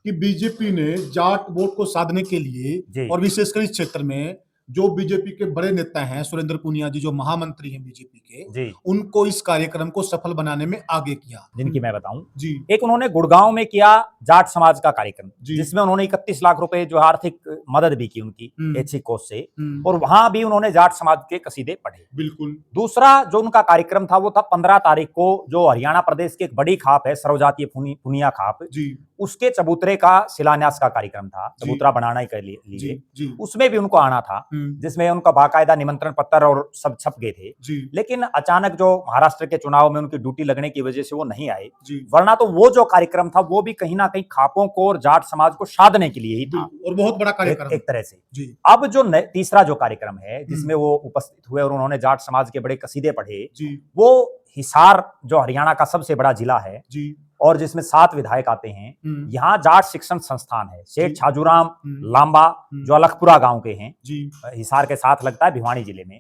कि बीजेपी ने जाट वोट को साधने के लिए जी और विशेषकर इस क्षेत्र में जो बीजेपी के बड़े नेता हैं, सुरेंद्र पुनिया जी जो महामंत्री हैं बीजेपी के, जी उनको इस कार्यक्रम को सफल बनाने में आगे किया। जिनकी मैं बताऊं, जी एक उन्होंने गुड़गांव में किया जाट समाज का कार्यक्रम, जी जिसमें उन्होंने 31 लाख रुपए जो आर्थिक मदद भी की उनकी ऐच्छिक कोष से, और हम्म, वहां भी उन्होंने जाट समाज के कसीदे पढ़े। बिल्कुल दूसरा जो उनका कार्यक्रम था वो था 15 तारीख को, जो हरियाणा प्रदेश की एक बड़ी खाप है सर्वजातीय पुनिया खाप, जी उसके चबूतरे का शिलान्यास का कार्यक्रम था, जी चबूतरा बनाने के जी लिए जी उसमें भी उनको आना था, जिसमें उनका बाकायदा निमंत्रण पत्र और सब छप गए थे। जी लेकिन अचानक जो महाराष्ट्र के चुनाव में उनकी ड्यूटी लगने की वजह से वो नहीं आए, जी वरना तो वो जो कार्यक्रम था वो भी कहीं ना कहीं खापों को और जाट समाज को साधने के लिए ही था, और बहुत बड़ा कार्यक्रम एक तरह से। जी अब जो तीसरा जो कार्यक्रम है जिसमें वो उपस्थित हुए और उन्होंने जाट समाज के बड़े कसीदे पढ़े, जी वो हिसार जो हरियाणा का सबसे बड़ा जिला है जी और जिसमें 7 विधायक आते हैं, यहाँ जाट शिक्षण संस्थान है, सेठ छाजूराम लांबा जो अलखपुरा गांव के हैं, जी हिसार के साथ लगता है, भिवानी जिले में।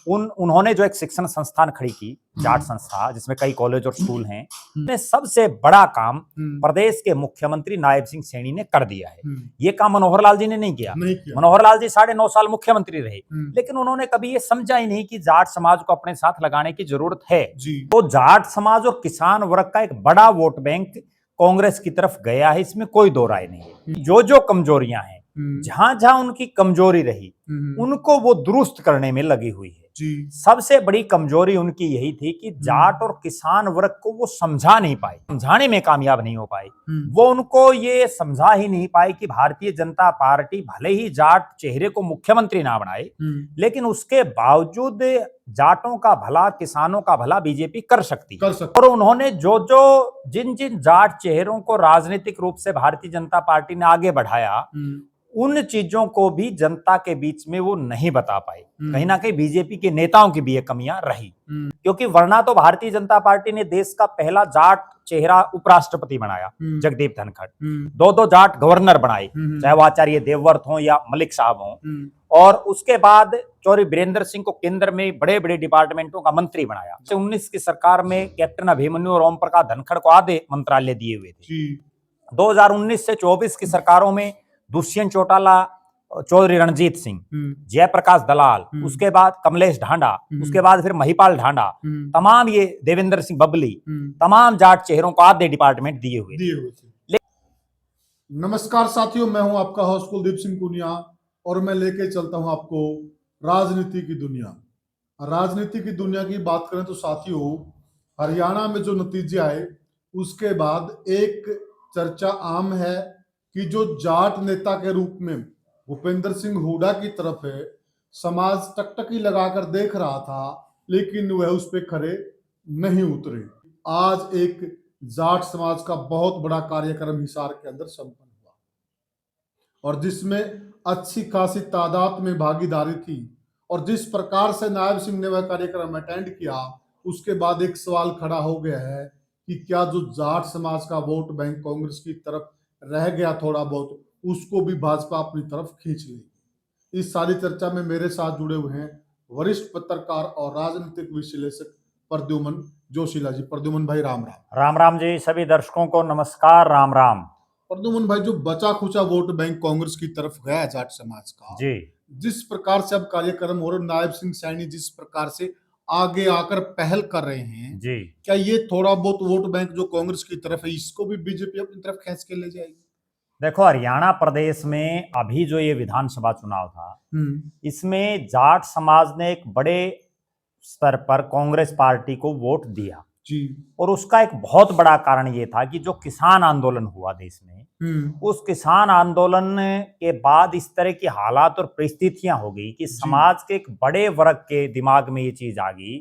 उन्होंने जो एक शिक्षण संस्थान खड़ी की, जाट संस्था, जिसमें कई कॉलेज और स्कूल हैं, ने सबसे बड़ा काम प्रदेश के मुख्यमंत्री नायब सिंह सैनी ने कर दिया है। ये काम मनोहर लाल जी ने नहीं किया। मनोहर लाल जी 9.5 साल मुख्यमंत्री रहे, लेकिन उन्होंने कभी ये समझा ही नहीं कि जाट समाज को अपने साथ लगाने की जरूरत है। तो जाट समाज और किसान वर्ग का एक बड़ा वोट बैंक कांग्रेस की तरफ गया है, इसमें कोई दो राय नहीं है। जो जो कमजोरियां हैं, जहां जहां उनकी कमजोरी रही, उनको वो दुरुस्त करने में लगी हुई है। सबसे बड़ी कमजोरी उनकी यही थी कि जाट और किसान वर्ग को वो समझा नहीं पाए, समझाने में कामयाब नहीं हो पाए। वो उनको ये समझा ही नहीं पाए कि भारतीय जनता पार्टी भले ही जाट चेहरे को मुख्यमंत्री ना बनाए, लेकिन उसके बावजूद जाटों का भला, किसानों का भला बीजेपी कर सकती है। और उन्होंने जिन जिन जाट चेहरों को राजनीतिक रूप से भारतीय जनता पार्टी ने आगे बढ़ाया, उन चीजों को भी जनता के बीच में वो नहीं बता पाए। कहीं ना कहीं बीजेपी के नेताओं की भी ये कमियां रही, क्योंकि वरना तो भारतीय जनता पार्टी ने देश का पहला जाट चेहरा उपराष्ट्रपति बनाया, जगदीप धनखड़, 2 जाट गवर्नर बनाए, चाहे वो आचार्य देवव्रत हो या मलिक साहब हो, और उसके बाद चौधरी बीरेंद्र सिंह को केंद्र में बड़े बड़े डिपार्टमेंटों का मंत्री बनाया। 19 की सरकार में कैप्टन अभिमन्यु और ओम प्रकाश धनखड़ को आधे मंत्रालय दिए हुए थे। 2019 से 24 की सरकारों में दुष्यंत चौटाला, चौधरी रणजीत सिंह, जयप्रकाश दलाल, उसके बाद कमलेश ढांडा, उसके बाद फिर महिपाल ढांडा, तमाम ये देवेंद्र सिंह बबली, तमाम जाट चेहरों को आधे डिपार्टमेंट दिए हुए थे। नमस्कार साथियों, मैं हूं आपका होस्ट कुलदीप सिंह पुनिया और मैं लेके चलता हूं आपको राजनीति की दुनिया। राजनीति की दुनिया की बात करें तो साथियों, हरियाणा में जो नतीजे आए उसके बाद एक चर्चा आम है कि जो जाट नेता के रूप में भूपेंद्र सिंह हुड्डा की तरफ है, समाज टकटकी लगाकर देख रहा था, लेकिन वह उस पर खरे नहीं उतरे। आज एक जाट समाज का बहुत बड़ा कार्यक्रम हिसार के अंदर संपन्न हुआ और जिसमें अच्छी खासी तादाद में भागीदारी थी, और जिस प्रकार से नायब सिंह ने वह कार्यक्रम अटेंड किया, उसके बाद एक सवाल खड़ा हो गया है कि क्या जो जाट समाज का वोट बैंक कांग्रेस की तरफ रह गया थोड़ा बहुत, उसको भी भाजपा अपनी तरफ खींच लेगी। इस सारी चर्चा में मेरे साथ जुड़े हुए हैं वरिष्ठ पत्रकार और राजनीतिक विश्लेषक प्रद्युमन जोशीला जी। प्रद्युमन भाई राम राम। राम राम जी, सभी दर्शकों को नमस्कार, राम राम। प्रद्युमन भाई, जो बचा खुचा वोट बैंक कांग्रेस की तरफ गया जाट समाज का जी, जिस प्रकार से अब कार्यक्रम हो रहा, नायब सिंह सैनी जिस प्रकार से आगे आकर पहल कर रहे हैं जी, क्या ये थोड़ा बहुत वोट बैंक जो कांग्रेस की तरफ है इसको भी बीजेपी अपनी तरफ खींच के ले जाएगी? देखो, हरियाणा प्रदेश में अभी जो ये विधानसभा चुनाव था, इसमें जाट समाज ने एक बड़े स्तर पर कांग्रेस पार्टी को वोट दिया जी। और उसका एक बहुत बड़ा कारण ये था कि जो किसान आंदोलन हुआ देश में, उस किसान आंदोलन के बाद इस तरह की हालात और परिस्थितियां हो गई कि समाज के एक बड़े वर्ग के दिमाग में ये चीज आ गई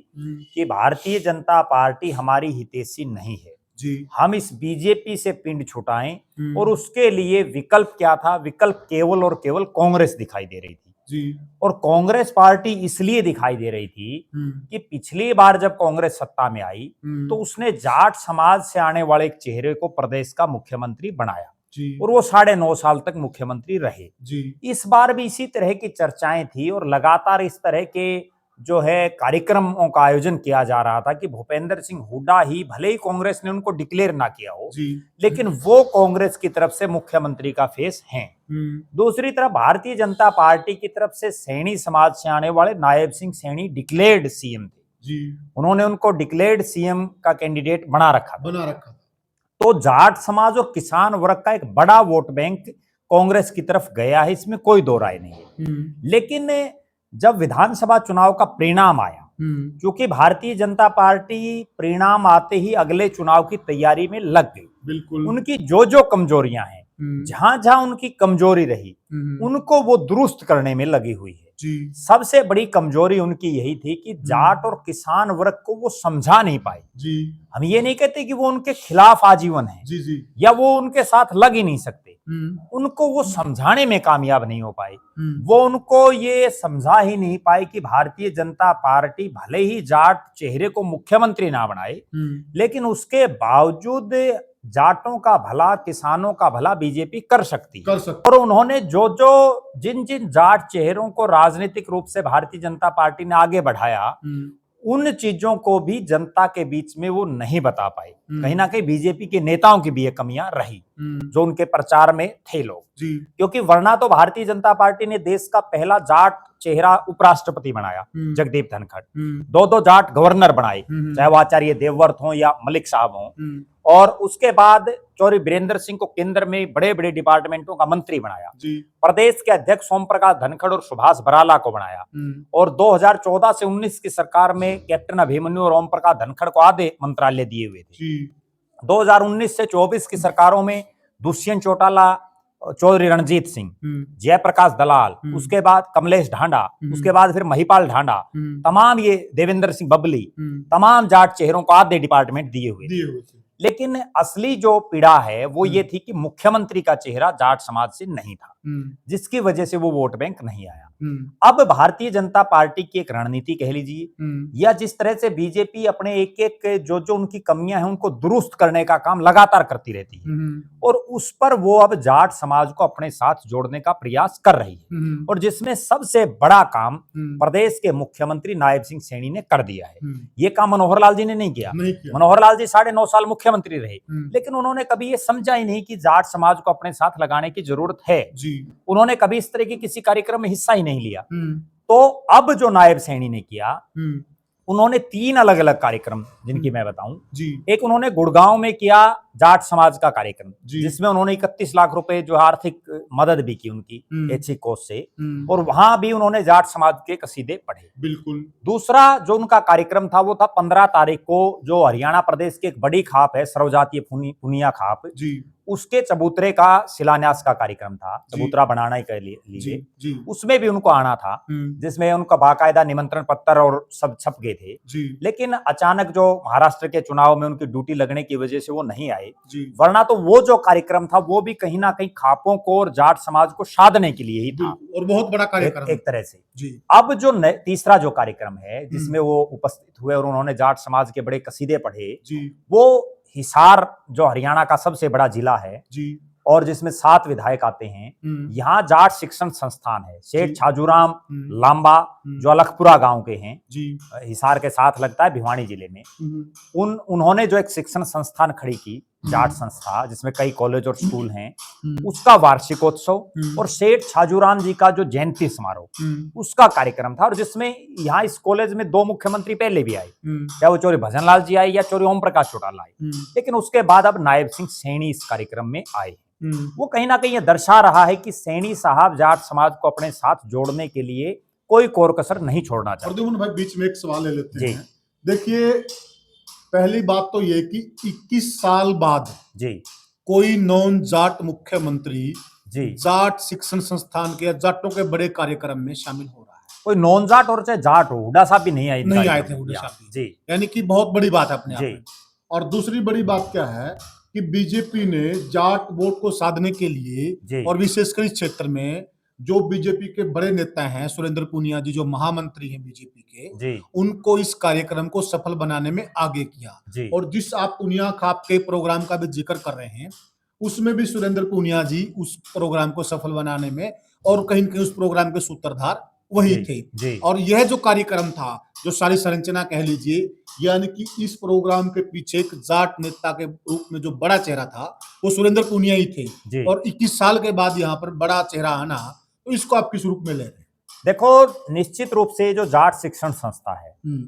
कि भारतीय जनता पार्टी हमारी हितैषी नहीं है जी। हम इस बीजेपी से पिंड छुटाएं। और उसके लिए विकल्प क्या था? विकल्प केवल और केवल कांग्रेस दिखाई दे रही थी जी। और कांग्रेस पार्टी इसलिए दिखाई दे रही थी कि पिछली बार जब कांग्रेस सत्ता में आई तो उसने जाट समाज से आने वाले एक चेहरे को प्रदेश का मुख्यमंत्री बनाया और वो 9.5 साल तक मुख्यमंत्री रहे। इस बार भी इसी तरह की चर्चाएं थी और लगातार इस तरह के जो है कार्यक्रमों का आयोजन किया जा रहा था कि भूपेंद्र सिंह हुड्डा ही, भले ही कांग्रेस ने उनको डिक्लेयर ना किया हो, जी लेकिन वो कांग्रेस की तरफ से मुख्यमंत्री का फेस हैं। दूसरी तरफ भारतीय जनता पार्टी की तरफ से सैनी समाज से आने वाले नायब सिंह सैनी डिक्लेयर्ड सीएम थे। जी उन्होंने उनको डिक्लेयर्ड सीएम का कैंडिडेट बना रखा था। था। तो जाट समाज और किसान वर्ग का एक बड़ा वोट बैंक कांग्रेस की तरफ गया है, इसमें कोई दो राय नहीं है। लेकिन जब विधानसभा चुनाव का परिणाम आया, क्योंकि भारतीय जनता पार्टी परिणाम आते ही अगले चुनाव की तैयारी में लग गई। बिल्कुल। उनकी जो जो कमजोरियां हैं, जहां जहां उनकी कमजोरी रही, उनको वो दुरुस्त करने में लगी हुई है। जी सबसे बड़ी कमजोरी उनकी यही थी कि जाट और किसान वर्ग को वो समझा नहीं पाए। जी हम ये नहीं कहते कि वो उनके खिलाफ आजीवन है, जी जी या वो उनके साथ लग ही नहीं सकते, उनको वो समझाने में कामयाब नहीं हो पाए। वो उनको ये समझा ही नहीं पाए कि भारतीय जनता पार्टी भले ही जाट चेहरे को मुख्यमंत्री ना बनाए, लेकिन उसके बावजूद जाटों का भला, किसानों का भला बीजेपी कर सकती है। और उन्होंने जिन जिन जाट चेहरों को राजनीतिक रूप से भारतीय जनता पार्टी ने आगे बढ़ाया, उन चीजों को भी जनता के बीच में वो नहीं बता पाए। कहीं ना कहीं बीजेपी के नेताओं की भी ये कमियां रही, जो उनके प्रचार में थे लोग। क्योंकि वरना तो भारतीय जनता पार्टी ने देश का पहला जाट चेहरा उपराष्ट्रपति बनाया, जगदीप धनखड़। दो जाट गवर्नर बनाए, चाहे वो आचार्य देवव्रत हो या मलिक साहब हो। और उसके बाद चौधरी बीरेंद्र सिंह को केंद्र में बड़े बड़े डिपार्टमेंटों का मंत्री बनाया। प्रदेश के अध्यक्ष ओम प्रकाश धनखड़ और सुभाष बराला को बनाया। और 2014 से 19 की सरकार में कैप्टन अभिमन्यु और ओम प्रकाश धनखड़ को आधे मंत्रालय दिए हुए थे। 2019 से 24 की सरकारों में दुष्यंत चौटाला, चौधरी रणजीत सिंह, जयप्रकाश दलाल, उसके बाद कमलेश ढांडा, उसके बाद फिर महिपाल ढांडा, तमाम ये देवेंद्र सिंह बबली, तमाम जाट चेहरों को आधे डिपार्टमेंट दिए हुए थे। लेकिन असली जो पीड़ा है वो ये थी कि मुख्यमंत्री का चेहरा जाट समाज से नहीं था, जिसकी वजह से वो वोट बैंक नहीं आया। अब भारतीय जनता पार्टी की एक रणनीति कह लीजिए, या जिस तरह से बीजेपी अपने एक एक जो उनकी कमियां हैं उनको दुरुस्त करने का काम लगातार करती रहती है, और उस पर वो अब जाट समाज को अपने साथ जोड़ने का प्रयास कर रही है। और जिसमें सबसे बड़ा काम प्रदेश के मुख्यमंत्री नायब सिंह सैनी ने कर दिया है। ये काम मनोहर लाल जी ने नहीं किया। मनोहर लाल जी 9.5 साल मुख्यमंत्री रहे, लेकिन उन्होंने कभी ये समझा ही नहीं कि जाट समाज को अपने साथ लगाने की जरूरत है। उन्होंने कभी इस तरह की किसी कार्यक्रम में हिस्सा ही नहीं लिया। तो अब जो नायब सैनी ने किया, उन्होंने 3 अलग अलग कार्यक्रम, जिनकी मैं बताऊं। एक उन्होंने गुड़गांव में किया जाट समाज का कार्यक्रम, जिसमें उन्होंने 31 लाख रुपए जो आर्थिक मदद भी की उनकी ऐच्छिक कोष से, और वहां भी उन्होंने जाट समाज के कसीदे पढ़े। बिल्कुल। दूसरा जो उनका कार्यक्रम था वो था 15 तारीख को, जो हरियाणा प्रदेश की एक बड़ी खाप है, सर्वजातीय पुनिया खाप, उसके चबूतरे का शिलान्यास का कार्यक्रम था, चबूतरा बनाने के लिए। उसमें भी उनको आना था, जिसमें उनका बाकायदा निमंत्रण पत्र और सब छप गए थे। लेकिन अचानक जो महाराष्ट्र के चुनाव में उनकी ड्यूटी लगने की वजह से वो नहीं आए। वरना तो वो जो कार्यक्रम था वो भी कहीं ना कहीं खापों को और जाट समाज को साधने के लिए ही था, और बहुत बड़ा कार्यक्रम एक तरह से। अब जो तीसरा जो कार्यक्रम है, जिसमें वो उपस्थित हुए और उन्होंने जाट समाज के बड़े कसीदे पढ़े, वो हिसार जो हरियाणा का सबसे बड़ा जिला है, और जिसमें 7 विधायक आते हैं। यहाँ जाट शिक्षण संस्थान है, सेठ छाजूराम लांबा, जो अलखपुरा गांव के हैं, हिसार के साथ लगता है, भिवानी जिले में। उन्होंने जो एक शिक्षण संस्थान खड़ी की, जाट संस्था, जिसमें कई कॉलेज और स्कूल हैं, उसका वार्षिकोत्सव और सेठ छाजूराम जी का जो जयंती समारोह, उसका कार्यक्रम था। और जिसमें यहाँ इस कॉलेज में 2 मुख्यमंत्री पहले भी आए, चाहे वो चौधरी भजनलाल जी आए या चौधरी ओम प्रकाश चौटाला आए, लेकिन उसके बाद अब नायब सिंह सैनी इस कार्यक्रम में आए। वो कहीं ना कहीं ये दर्शा रहा है कि सैनी साहब जाट समाज को अपने साथ जोड़ने के लिए कोई कोर कसर नहीं छोड़ना चाहते। प्रद्युम्न भाई, बीच में एक सवाल ले लेते हैं। देखिए, पहली बात तो ये कि 21 साल बाद कोई नॉन जाट मुख्यमंत्री जाट शिक्षण संस्थान के, जाटों के बड़े कार्यक्रम में शामिल हो रहा है। कोई नॉन जाट और चाहे जाट हो, हुड्डा साहब भी नहीं आए थे हुड्डा साहब जी, यानी कि बहुत बड़ी बात है अपने आप में। और दूसरी बड़ी बात क्या है कि बीजेपी ने जाट वोट को साधने के लिए, और विशेषकर इस क्षेत्र में जो बीजेपी के बड़े नेता हैं, सुरेंद्र पूनिया जी, जो महामंत्री हैं बीजेपी के, उनको इस कार्यक्रम को सफल बनाने में आगे किया। और जिस आप पूनिया खाप के प्रोग्राम का भी जिक्र कर रहे हैं, उसमें भी सुरेंद्र पूनिया जी उस प्रोग्राम को सफल बनाने में और कहीं न कहीं उस प्रोग्राम के सूत्रधार वही जी, थे। जी और यह जो कार्यक्रम था, जो सारी संरचना कह लीजिए, यानी कि इस प्रोग्राम के पीछे एक जाट नेता के रूप में जो बड़ा चेहरा था, वो सुरेंद्र पूनिया ही थे। जी और 21 साल के बाद यहाँ पर बड़ा चेहरा आना, तो इसको आप किस रूप में ले रहे हैं? देखो, निश्चित रूप से जो जाट शिक्षण संस्था है, हम्म,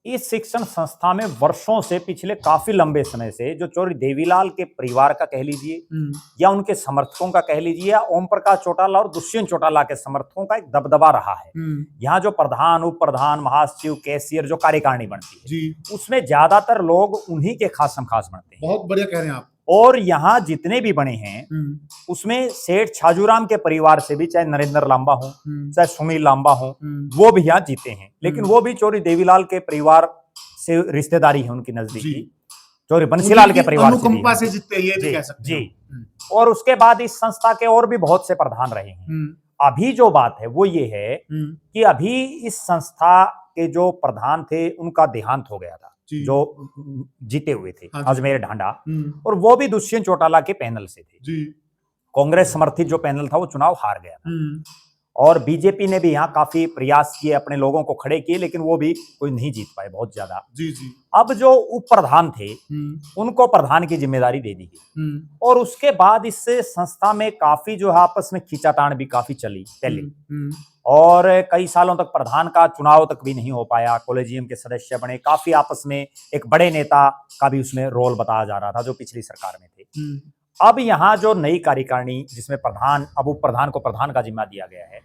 इस शिक्षण संस्था में वर्षों से, पिछले काफी लंबे समय से, जो चौधरी देवीलाल के परिवार का कह लीजिए या उनके समर्थकों का कह लीजिए या ओम प्रकाश चौटाला और दुष्यंत चौटाला के समर्थकों का एक दबदबा रहा है। यहाँ जो प्रधान, उप प्रधान, महासचिव, कैशियर जो कार्यकारिणी बनती है, जी, उसमें ज्यादातर लोग उन्हीं के खासम खास बनते हैं। बहुत बढ़िया कह रहे हैं आप। और यहाँ जितने भी बने हैं, उसमें सेठ छाजूराम के परिवार से भी, चाहे नरेंद्र लांबा हो, चाहे सुनील लांबा हो, वो भी यहाँ जीते हैं। लेकिन वो भी चौधरी देवीलाल के परिवार से रिश्तेदारी है उनकी नजदीकी, चौधरी बंसीलाल के परिवार से भी अनुकंपा है। से जीतते हैं, ये भी जी, कह सकते जी। हैं। और उसके बाद इस संस्था के और भी बहुत से प्रधान रहे हैं। अभी जो बात है वो ये है कि अभी इस संस्था के जो प्रधान थे, उनका देहांत हो गया था, जो जीते हुए थे, हाँ जी। अजमेर ढांडा, और वो भी दुष्यंत चौटाला के पैनल से थे। जी, कांग्रेस समर्थित जो पैनल था वो चुनाव हार गया था। और बीजेपी ने भी यहाँ काफी प्रयास किए, अपने लोगों को खड़े किए, लेकिन वो भी कोई नहीं जीत पाए बहुत ज्यादा। जी, जी। अब जो उप प्रधान थे, उनको प्रधान की जिम्मेदारी दे दी गई। और उसके बाद इस संस्था में काफी जो है आपस में खींचातान भी काफी चली पहले, और कई सालों तक प्रधान का चुनाव तक भी नहीं हो पाया। कॉलेजियम के सदस्य बने, काफी आपस में एक बड़े नेता का भी उसमें रोल बताया जा रहा था, जो पिछली सरकार में थे। अब यहाँ जो नई कार्यकारिणी, जिसमें प्रधान, अब उप प्रधान को प्रधान का जिम्मा दिया गया है,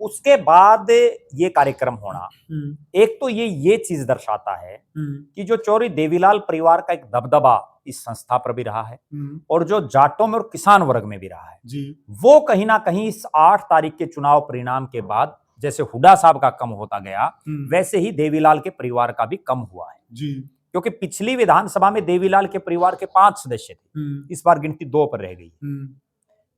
उसके बाद ये कार्यक्रम होना, एक तो ये चीज दर्शाता है कि जो चौधरी देवीलाल परिवार का एक दबदबा इस संस्था पर भी रहा है, और जो जाटों में और किसान वर्ग में भी रहा है, वो कहीं ना कहीं इस 8 तारीख के चुनाव परिणाम के बाद, जैसे हुड्डा साहब का कम होता गया, वैसे ही देवीलाल के परिवार का भी कम हुआ है। क्योंकि पिछली विधानसभा में देवीलाल के परिवार के 5 सदस्य थे, इस बार गिनती 2 पर रह गई।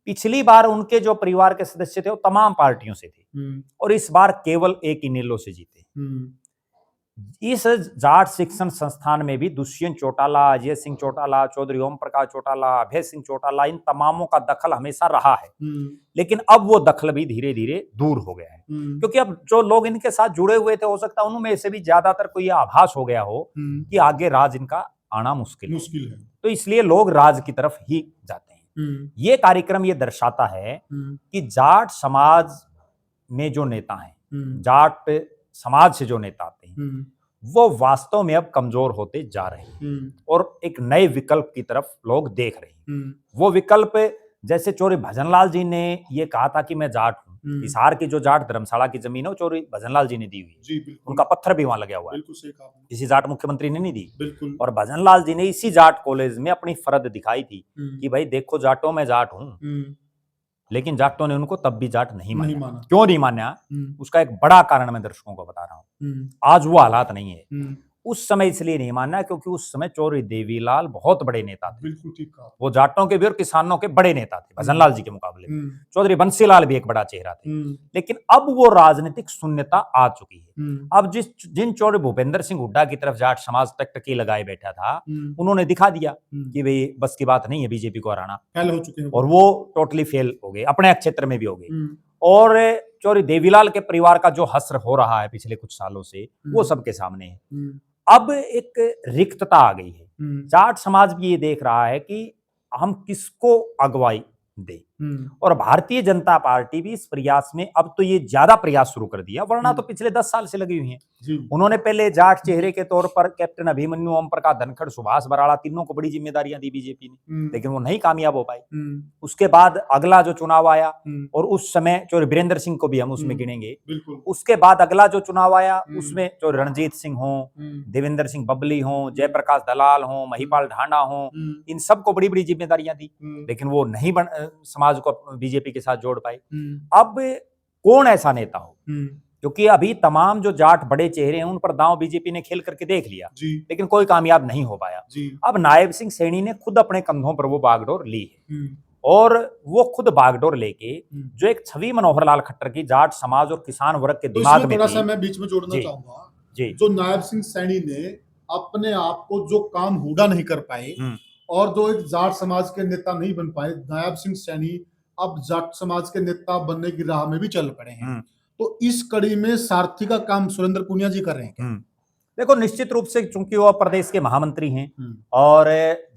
पिछली बार उनके जो परिवार के सदस्य थे वो तमाम पार्टियों से थे, और इस बार केवल एक इनेलो से जीते। इस जाट शिक्षण संस्थान में भी दुष्यंत चौटाला, अजय सिंह चौटाला, चौधरी ओम प्रकाश चौटाला, अभय सिंह चौटाला, इन तमामों का दखल हमेशा रहा है। लेकिन अब वो दखल भी धीरे धीरे दूर हो गया है, क्योंकि अब जो लोग इनके साथ जुड़े हुए थे, हो सकता है उनमें से भी ज्यादातर को यह आभास हो गया हो कि आगे राज इनका आना मुश्किल है, तो इसलिए लोग राज की तरफ ही जाते हैं। ये कार्यक्रम ये दर्शाता है कि जाट समाज में जो नेता हैं, जाट समाज से जो नेता आते हैं, वो वास्तव में अब कमजोर होते जा रहे हैं, और एक नए विकल्प की तरफ लोग देख रहे हैं। वो विकल्प, जैसे चौधरी भजनलाल जी ने ये कहा था कि मैं जाट हूँ, हिसार की जो जाट धर्मशाला की जमीन है वो चौधरी भजनलाल जी ने दी हुई है, उनका पत्थर भी वहां लगा हुआ है, किसी जाट मुख्यमंत्री ने नहीं दी। और भजनलाल जी ने इसी जाट कॉलेज में अपनी फर्द दिखाई थी कि भाई देखो जाटों, मैं जाट हूँ। लेकिन जाटों ने उनको तब भी जाट नहीं माना। क्यों नहीं माना? उसका एक बड़ा कारण मैं दर्शकों को बता रहा हूँ। आज वो हालात नहीं है। उस समय इसलिए नहीं माना क्योंकि उस समय चौधरी देवीलाल बहुत बड़े नेता थे। बिल्कुल ठीक कहा। वो जाटों के भी और किसानों के बड़े नेता थे भजनलाल जी के मुकाबले में। चौधरी बंसीलाल भी एक बड़ा चेहरा थे। लेकिन अब वो राजनीतिक शून्यता आ चुकी है। अब जिन चौधरी भूपेंद्र सिंह हुड्डा की तरफ जाट समाज टकटकी लगाए बैठा था, उन्होंने दिखा दिया कि भाई बस की बात नहीं है बीजेपी को हराना, फेल हो चुके हैं, और वो टोटली फेल हो गए, अपने क्षेत्र में भी हो गए। और चौधरी देवीलाल के परिवार का जो हश्र हो रहा है पिछले कुछ सालों से, वो सबके सामने है। अब एक रिक्तता आ गई है। जाट समाज भी ये देख रहा है कि हम किसको अगुवाई दे, और भारतीय जनता पार्टी भी इस प्रयास में अब तो ये ज्यादा प्रयास शुरू कर दिया, वरना तो पिछले 10 साल से लगी हुई है। उन्होंने पहले जाट चेहरे के तौर पर कैप्टन अभिमन्यु, ओम प्रकाश धनखड़, सुभाष बराड़ा, तीनों को बड़ी जिम्मेदारियां दी बीजेपी ने, लेकिन वो नहीं कामयाब हो पाई। उसके बाद अगला जो चुनाव आया, और उस समय चौधरी वीरेंद्र सिंह को भी हम उसमें गिनेंगे, उसके बाद अगला जो चुनाव आया उसमें चौधरी रणजीत सिंह हो, देवेंद्र सिंह बबली हो, जयप्रकाश दलाल हो, महिपाल ढांडा हो, इन सबको बड़ी बड़ी जिम्मेदारियां दी, लेकिन वो नहीं समाज को बीजेपी के साथ जोड़ पाए। अब कौन ऐसा नेता हो, क्योंकि अभी तमाम जो जाट बड़े चेहरे हैं उन पर दांव बीजेपी ने खेल करके देख लिया, लेकिन कोई कामयाब नहीं हो पाया। अब नायब सिंह सैनी ने खुद अपने कंधों पर वो बागडोर ली है, और वो खुद बागडोर लेके जो एक छवि मनोहर लाल खट्टर की जाट समाज और किसान वर्ग के दिमाग में थोड़ा सा मैं बीच में जोड़ना चाहूंगा, जो नायब सिंह सैनी ने अपने आप को जो काम हुड्डा नहीं कर पाए, और जो एक जाट समाज के नेता नहीं बन पाए, नायब सिंह सैनी अब जाट समाज के नेता बनने की राह में भी चल पड़े हैं। तो इस कड़ी में सारथी का काम सुरेंद्र पुनिया जी कर रहे हैं क्या? देखो, निश्चित रूप से चूंकि वो प्रदेश के महामंत्री हैं हम्म। और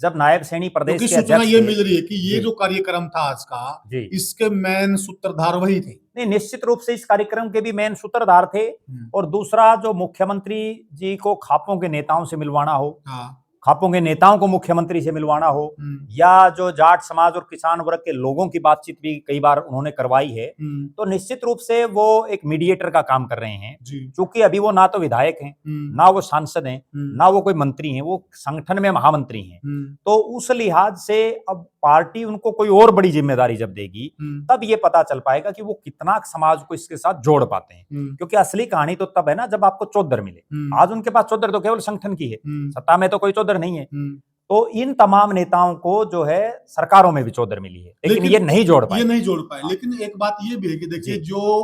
जब नायब सैनी प्रदेश क्योंकि के सूचना अध्यक्ष ये थे, मिल रही है कि ये जी। जो कार्यक्रम था आज का, जी। इसके मेन सूत्रधार वही थे। नहीं, निश्चित रूप से इस कार्यक्रम के भी मेन सूत्रधार थे। और दूसरा, जो मुख्यमंत्री जी को खापों के नेताओं से मिलवाना हो, हाँ। खापों के नेताओं को मुख्यमंत्री से मिलवाना हो, या जो जाट समाज और किसान वर्ग के लोगों की बातचीत भी कई बार उन्होंने करवाई है, तो निश्चित रूप से वो एक मीडिएटर का काम कर रहे हैं। क्योंकि अभी वो ना तो विधायक हैं, ना वो सांसद हैं, ना वो कोई मंत्री हैं, वो संगठन में महामंत्री हैं। तो उस लिहाज से अब पार्टी उनको कोई और बड़ी जिम्मेदारी जब देगी, तब ये पता चल पाएगा कि वो कितना समाज को इसके साथ जोड़ पाते हैं। क्योंकि असली कहानी तो तब है ना जब आपको चौधर मिले। आज उनके पास चौधर तो केवल संगठन की है, सत्ता में तो कोई चौधर नहीं है। तो इन तमाम नेताओं को जो है सरकारों में भी चौधर मिली है, लेकिन ये नहीं जोड़ पाए। लेकिन एक बात ये भी है कि देखिए, जो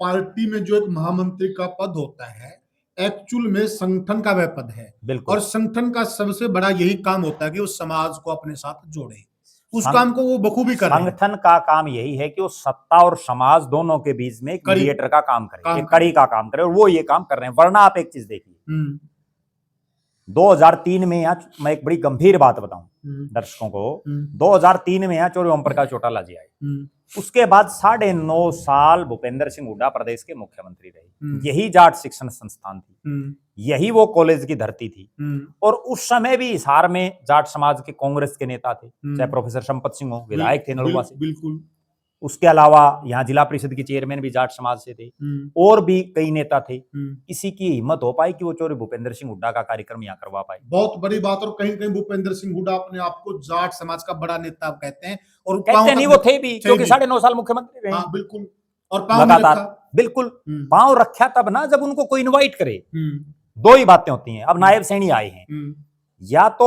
पार्टी में जो एक महामंत्री का पद होता है, एक्चुअल में संगठन का वह पद है। बिल्कुल। और संगठन का सबसे बड़ा यही काम होता है कि वो समाज को अपने साथ जोड़े। उस काम को वो बखूबी कर रहे हैं। संगठन का काम यही है कि वो सत्ता और समाज दोनों के बीच में एक मीडिएटर का काम करे, एक कड़ी का काम करे, और वो ये काम कर रहे हैं। वरना आप एक चीज देखिए, 2003 में यहाँ मैं एक बड़ी गंभीर बात बताऊं दर्शकों को, 2003 में यहाँ चौधरी ओम प्रकाश चौटाला जी आए। उसके बाद 9.5 साल भूपेंद्र सिंह हुड्डा प्रदेश के मुख्यमंत्री रहे। यही जाट शिक्षण संस्थान थी, यही वो कॉलेज की धरती थी। और उस समय भी हिसार में जाट समाज के कांग्रेस के नेता थे, चाहे प्रोफेसर संपत सिंह हो, विधायक थे नलुआ से। बिल्कुल। उसके अलावा यहाँ जिला परिषद के चेयरमैन भी जाट समाज से थे, और भी कई नेता थे। किसी की हिम्मत हो पाई कि वो चौधरी भूपेंद्र सिंह हुड्डा का कार्यक्रम यहाँ करवा पाए? बहुत बड़ी बात। और कहीं कहीं भूपेंद्र सिंह हुड्डा अपने आप को जाट समाज का बड़ा नेता कहते हैं, और कहते नहीं, वो थे भी, क्योंकि 9.5 साल मुख्यमंत्री रहे। हाँ, बिल्कुल। और पांव लगातार, बिल्कुल पांव रखा तब ना जब उनको कोई इनवाइट करे। दो ही बातें होती हैं। अब नायब सैनी आए हैं, या तो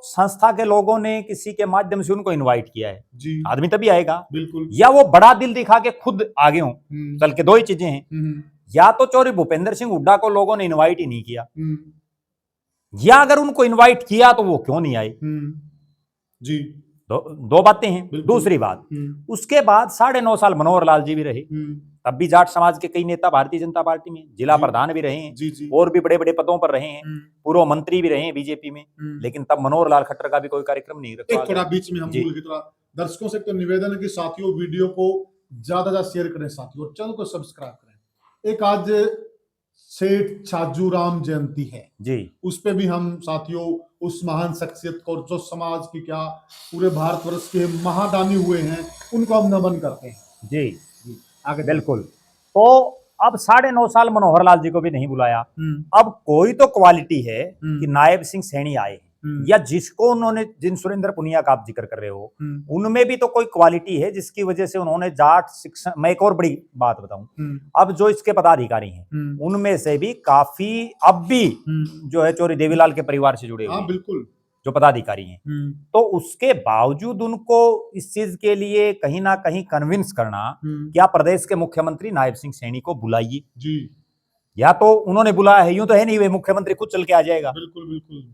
संस्था के लोगों ने किसी के माध्यम से उनको इनवाइट किया है, आदमी तभी आएगा, बिल्कुल, या वो बड़ा दिल दिखा के खुद आगे हों, चल के। दो ही चीजें हैं। या तो चौधरी भूपेंद्र सिंह हुड्डा को लोगों ने इनवाइट ही नहीं किया, या अगर उनको इनवाइट किया तो वो क्यों नहीं आए। जी, दो बातें हैं। दूसरी बात, उसके बाद 9.5 साल मनोहर लाल जी भी रहे, तब भी जाट समाज के कई नेता भारतीय जनता पार्टी में जिला प्रधान भी रहे हैं, और भी बड़े बड़े पदों पर रहे हैं, पूर्व मंत्री भी रहे हैं बीजेपी में। लेकिन तब मनोहर लाल खट्टर का भी कोई कार्यक्रम नहीं रखा। थोड़ा बीच में हम भूल गए। थोड़ा दर्शकों से तो निवेदन है कि साथियों वीडियो को ज्यादा शेयर करें साथियों, और चैनल को सब्सक्राइब करें। एक आज सेठ छाजूराम जयंती है जी, उस पे भी हम साथियों उस महान शख्सियत को, जो समाज की क्या पूरे भारतवर्ष के महादानी हुए हैं, उनको हम नमन करते हैं। जी आगे बिल्कुल। तो अब 9.5 साल मनोहर लाल जी को भी नहीं बुलाया। अब कोई तो क्वालिटी है कि नायब सिंह सैनी आए, या जिसको उन्होंने, जिन सुरेंद्र पुनिया का आप जिक्र कर रहे हो, उनमें भी तो कोई क्वालिटी है जिसकी वजह से उन्होंने जाट शिक्षण। मैं एक और बड़ी बात बताऊं, अब जो इसके पदाधिकारी हैं उनमें से भी काफी अब भी जो है चौधरी देवीलाल के परिवार से जुड़े हुए, बिल्कुल, जो पदाधिकारी हैं। तो उसके बावजूद उनको इस चीज के लिए कहीं ना कहीं कन्विंस करना, क्या प्रदेश के मुख्यमंत्री नायब सिंह सैनी को बुलाइए जी, या तो उन्होंने बुलाया है, यूं तो है नहीं वे मुख्यमंत्री खुद चल के आ जाएगा। बिल्कुल बिल्कुल।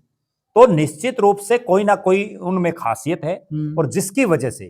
तो निश्चित रूप से कोई ना कोई उनमें खासियत है, और जिसकी वजह से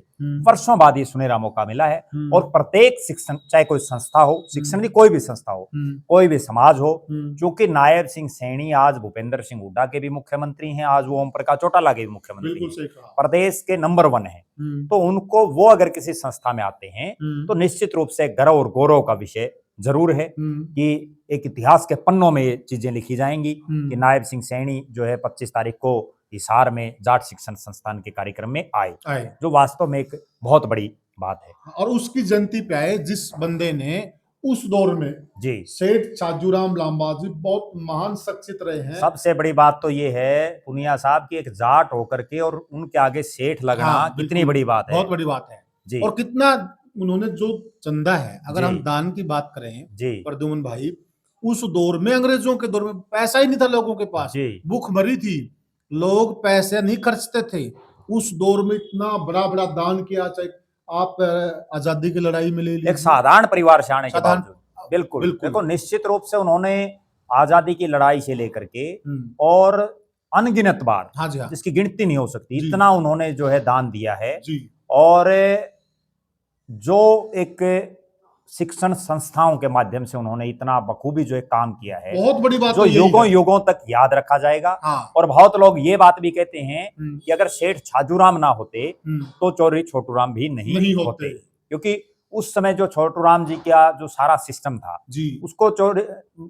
वर्षों बाद ये सुनहरा मौका मिला है। और प्रत्येक शिक्षण, चाहे कोई संस्था हो, शिक्षण की कोई भी संस्था हो, कोई भी समाज हो, क्योंकि नायब सिंह सैनी आज भूपेंद्र सिंह हुड्डा के भी मुख्यमंत्री हैं, आज वो ओम प्रकाश चौटाला के भी मुख्यमंत्री हैं, प्रदेश के नंबर 1 है। तो उनको, वो अगर किसी संस्था में आते हैं तो निश्चित रूप से गर्व और गौरव का विषय जरूर है कि एक इतिहास के पन्नों में ये चीजें लिखी जाएंगी कि नायब सिंह सैनी जो है 25 तारीख को हिसार में जाट शिक्षण संस्थान के कार्यक्रम में आए, जो वास्तव में एक बहुत बड़ी बात है। और उसकी जयंती पे आए जिस बंदे ने उस दौर में जी, सेठ छाजूराम लांबा जी बहुत महान शख्सियत रहे हैं। सबसे बड़ी बात तो ये है पुनिया साहब की, एक जाट होकर के और उनके आगे सेठ लगना, कितनी बड़ी बात है, बहुत बड़ी बात है जी। और कितना उन्होंने जो चंदा है, अगर हम दान की बात करें जी प्रद्युमन भाई, उस दौर में, अंग्रेजों के दौर में पैसा ही नहीं था लोगों के पास, भूखमरी थी, लोग पैसे नहीं खर्चते थे। उस दौर में इतना बड़ा बड़ा दान किया, चाहे आप आजादी की लड़ाई में ले लीजिए, एक साधारण परिवार से आने के बावजूद, बिल्कुल देखो, निश्चित रूप से उन्होंने आजादी की लड़ाई से लेकर के और अनगिनत बार, हाँ जी, हाँ, जिसकी गिनती नहीं हो सकती, इतना उन्होंने जो है दान दिया है। और जो एक शिक्षण संस्थाओं के माध्यम से उन्होंने इतना बखूबी जो एक काम किया है, बहुत बड़ी बात जो तो यही युगों है। युगों तक याद रखा जाएगा। हाँ। और बहुत लोग ये बात भी कहते हैं कि अगर सेठ छाजूराम ना होते हम्म, तो चौधरी छोटूराम भी नहीं नहीं होते, होते। क्योंकि उस समय जो छोटूराम जी का जो सारा सिस्टम था जी। उसको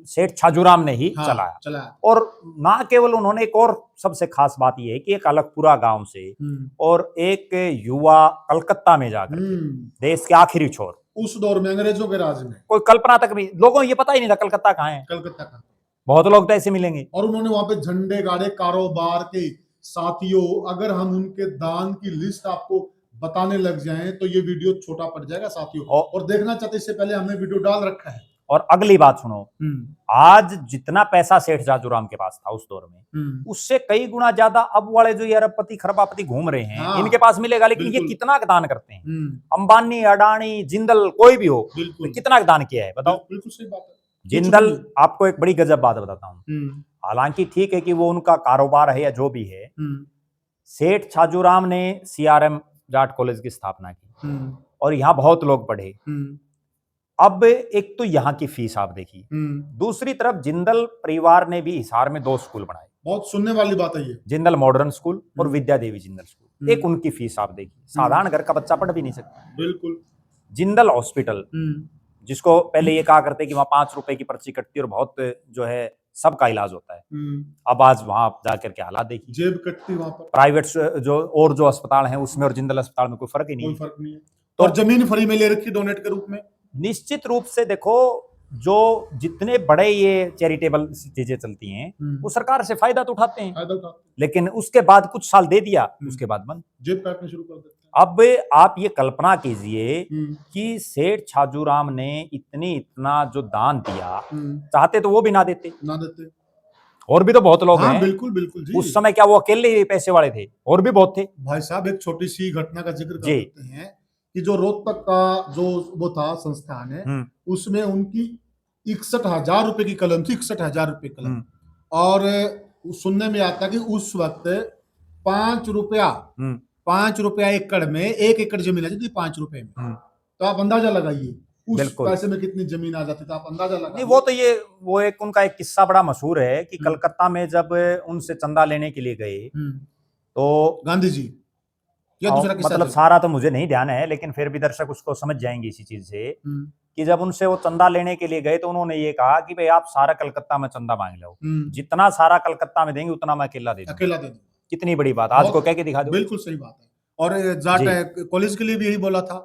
सेठ छाजूराम ने ही हाँ, चलाया। चलाया। और ना केवल उन्होंने, एक और सबसे खास बात यह है कि एक अलगपुरा गांव से और एक युवा कलकत्ता में जाकर के देश के आखिरी छोर, उस दौर में अंग्रेजों के राज में कोई कल्पना तक भी, लोगों को ये पता ही नहीं था कलकत्ता कहाँ है। कलकत्ता का, बहुत लोग तो ऐसे मिलेंगे। और उन्होंने वहां पे झंडे गाड़े। कारोबार के साथियों, अगर हम उनके दान की लिस्ट आपको बताने लग जाएं तो ये वीडियो छोटा पड़ जाएगा साथियों। और देखना चाहते इससे पहले हमने वीडियो डाल रखा है। और अगली बात सुनो, आज जितना पैसा सेठ छाजूराम के पास था उस दौर में, उससे कई गुना ज्यादा अब वाले जो ये अरबपति खरबापति घूम रहे हैं, हाँ, इनके पास मिलेगा। लेकिन ये बिल्कुल। कितना दान करते हैं, अंबानी, अडानी, जिंदल, कोई भी हो, बिल्कुल। तो कितना दान किया है बताओ। बिल्कुल सही बात है। जिंदल, आपको एक बड़ी गजब बात बताता हूं, हालांकि ठीक है कि वो उनका कारोबार है या जो भी है, सेठ छाजूराम ने सीआरएम जाट कॉलेज की स्थापना की और यहाँ बहुत लोग पढ़े। अब एक तो यहाँ की फीस आप देखिए, दूसरी तरफ जिंदल परिवार ने भी हिसार में 2 स्कूल बनाए। बहुत सुनने वाली बात है ये। जिंदल मॉडर्न स्कूल और विद्या देवी जिंदल स्कूल। एक उनकी फीस आप देखिए, साधारण घर का बच्चा पढ़ भी नहीं सकता। बिल्कुल। जिंदल हॉस्पिटल, जिसको पहले ये कहा करते कि वहां 5 रुपए की पर्ची कटती और बहुत जो है सबका इलाज होता है, अब आज वहां जाकर के हालात देखिए, जेब कटती वहां पर। प्राइवेट जो अस्पताल है उसमें और जिंदल अस्पताल में कोई फर्क ही नहीं है। कोई फर्क नहीं है। तो और जमीन फ्री में ले रखी डोनेट के रूप में। निश्चित रूप से देखो, जो जितने बड़े ये चैरिटेबल चीजें चलती हैं वो सरकार से फायदा तो उठाते हैं, लेकिन उसके बाद कुछ साल दे दिया, उसके बाद बंद, जेब काटना शुरू कर देते हैं। अब आप ये कल्पना कीजिए कि सेठ छाजूराम ने इतना जो दान दिया, चाहते तो वो भी ना देते। और भी तो बहुत लोग हैं। बिल्कुल बिल्कुल जी। उस समय क्या वो अकेले ही पैसे वाले थे? और भी बहुत थे। भाई साहब, एक छोटी सी घटना का जिक्र कर देते हैं कि जो रोहतक का जो वो था संस्थान है, उसमें उनकी 61,000 रुपए की कलम थी। 61,000 रुपए कलम। और सुनने में आता कि उस वक्त 5 रुपया एकड़ में, 1 एकड़ जमीन आ जाती 5 रुपए में। तो आप अंदाजा लगाइए उस पैसे में कितनी जमीन आ जाती, तो आप अंदाजा लगाइए। नहीं, वो एक उनका एक किस्सा बड़ा मशहूर है कि कलकत्ता में जब उनसे चंदा लेने के लिए गए तो गांधी जी, या दूसरा किस्सा, मतलब सारा तो मुझे नहीं ध्यान है, लेकिन फिर भी दर्शक उसको समझ जाएंगे इसी चीज से, कि जब उनसे वो चंदा लेने के लिए गए तो उन्होंने ये कहा कि भाई आप सारा कलकत्ता में चंदा मांग लो, जितना सारा कलकत्ता में देंगे उतना मैं अकेला दे दूं। कितनी बड़ी बात, आज को कह के दिखा दो। बिल्कुल सही बात है। और जाट कॉलेज के लिए भी यही बोला था,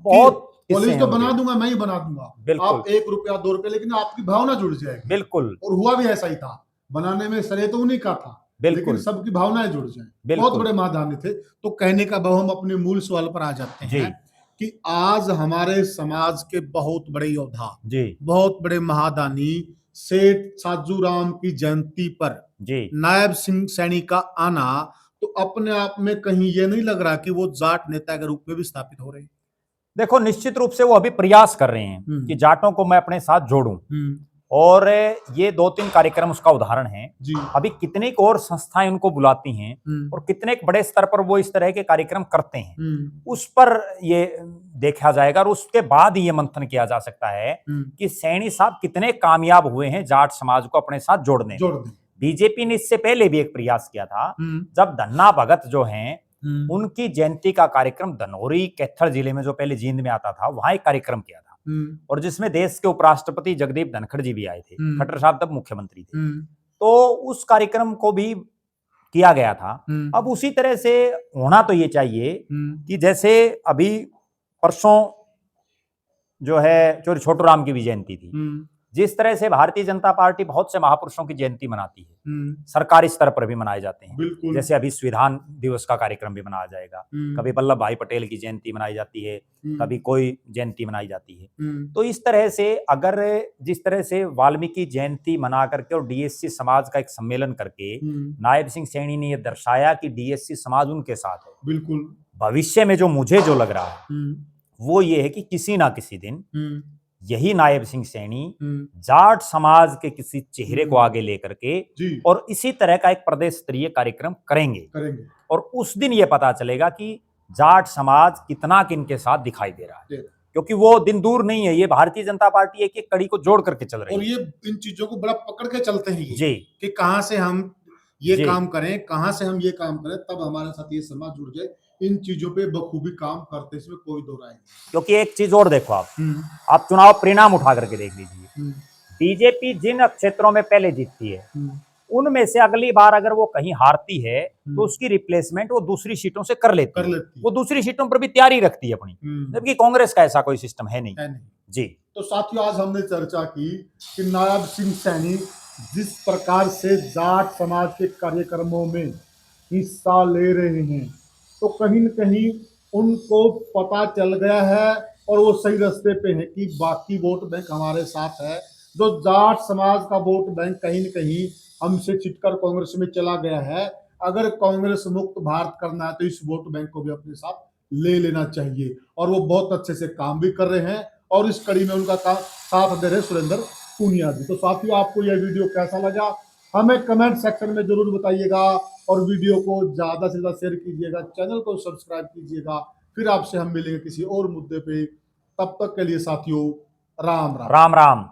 बहुत कॉलेज तो बना दूंगा, मैं ही बना दूंगा, आप 1 रुपया 2 रुपए, लेकिन आपकी भावना जुड़ जाएगी। बिल्कुल। और हुआ भी ऐसा ही था, बनाने में श्रेय तो उन्हीं का था, लेकिन सबकी भावनाएं जुड़ जाए। बहुत बड़े महादानी थे। तो कहने का भाव, हम अपने मूल सवाल पर आ जाते हैं कि आज हमारे समाज के बहुत बड़े योद्धा, बहुत बड़े महादानी सेठ छाजूराम की जयंती पर नायब सिंह सैनी का आना, तो अपने आप में कहीं ये नहीं लग रहा कि वो जाट नेता के रूप में भी स्थापित हो रहे हैं? देखो, निश्चित रूप से वो अभी प्रयास कर रहे हैं कि जाटों को मैं अपने साथ जोड़ूं, और ये 2-3 कार्यक्रम उसका उदाहरण है। अभी कितने और संस्थाएं उनको बुलाती हैं और कितने बड़े स्तर पर वो इस तरह के कार्यक्रम करते हैं, उस पर ये देखा जाएगा। और उसके बाद ये मंथन किया जा सकता है कि सैनी साहब कितने कामयाब हुए हैं जाट समाज को अपने साथ जोड़ने में। बीजेपी ने इससे पहले भी एक प्रयास किया था, जब धन्ना भगत जो हैं उनकी जयंती का कार्यक्रम धनौरी कैथल जिले में, जो पहले जींद में आता था, वहां एक कार्यक्रम किया था, और जिसमें देश के उपराष्ट्रपति जगदीप धनखड़ जी भी आए थे। खट्टर साहब तब मुख्यमंत्री थे। तो उस कार्यक्रम को भी किया गया था। अब उसी तरह से होना तो ये चाहिए कि जैसे अभी परसों जो है चौधरी छोटूराम की भी जयंती थी, जिस तरह से भारतीय जनता पार्टी बहुत से महापुरुषों की जयंती मनाती है, सरकारी स्तर पर भी मनाए जाते हैं। जैसे अभी संविधान दिवस का कार्यक्रम भी मनाया जाएगा, कभी वल्लभ भाई पटेल की जयंती मनाई जाती है, कभी कोई जयंती मनाई जाती है। तो इस तरह से अगर जिस तरह से वाल्मीकि जयंती मना करके और डीएससी समाज का एक सम्मेलन करके नायब सिंह सैनी ने यह दर्शाया कि डीएससी समाज उनके साथ है। बिल्कुल। भविष्य में जो मुझे जो लग रहा है वो ये है कि किसी ना किसी दिन यही नायब सिंह सैनी जाट समाज के किसी चेहरे को आगे लेकर के और इसी तरह का एक प्रदेश स्तरीय कार्यक्रम करेंगे। और उस दिन ये पता चलेगा कि जाट समाज कितना किनके साथ दिखाई दे रहा है। क्योंकि वो दिन दूर नहीं है, ये भारतीय जनता पार्टी एक एक कड़ी को जोड़ करके चल रही और है। ये इन चीजों को बड़ा पकड़ के चलते हैं ये जी कि कहां से हम ये जी। काम करें, कहां से हम ये काम करें, तब हमारे साथ ये समाज जुड़ जाए। इन चीजों पे बखूबी काम करते, इसमें कोई दो राय नहीं। क्योंकि एक चीज और देखो आप चुनाव परिणाम उठा करके देख लीजिए, बीजेपी जिन क्षेत्रों में पहले जीतती है उनमें से अगली बार अगर वो कहीं हारती है तो उसकी रिप्लेसमेंट वो दूसरी सीटों से कर लेती है। वो दूसरी सीटों पर भी तैयारी रखती है अपनी, जबकि कांग्रेस का ऐसा कोई सिस्टम है नहीं। जी तो साथियों, आज हमने चर्चा की कि नायब सिंह सैनी जिस प्रकार से जाट समाज के कार्यक्रमों में हिस्सा ले रहे हैं, तो कहीं न कहीं उनको पता चल गया है और वो सही रास्ते पे है कि बाकी वोट बैंक हमारे साथ है। जो जाट समाज का वोट बैंक कहीं न कहीं हमसे छिटकर कांग्रेस में चला गया है, अगर कांग्रेस मुक्त भारत करना है तो इस वोट बैंक को भी अपने साथ ले लेना चाहिए। और वो बहुत अच्छे से काम भी कर रहे हैं और इस कड़ी में उनका साथ दे रहे सुरेंद्र पूनिया जी। तो साथियों, आपको यह वीडियो कैसा लगा हमें कमेंट सेक्शन में जरूर बताइएगा और वीडियो को ज्यादा से ज्यादा शेयर कीजिएगा, चैनल को सब्सक्राइब कीजिएगा। फिर आपसे हम मिलेंगे किसी और मुद्दे पे। तब तक के लिए साथियों, राम राम। राम राम।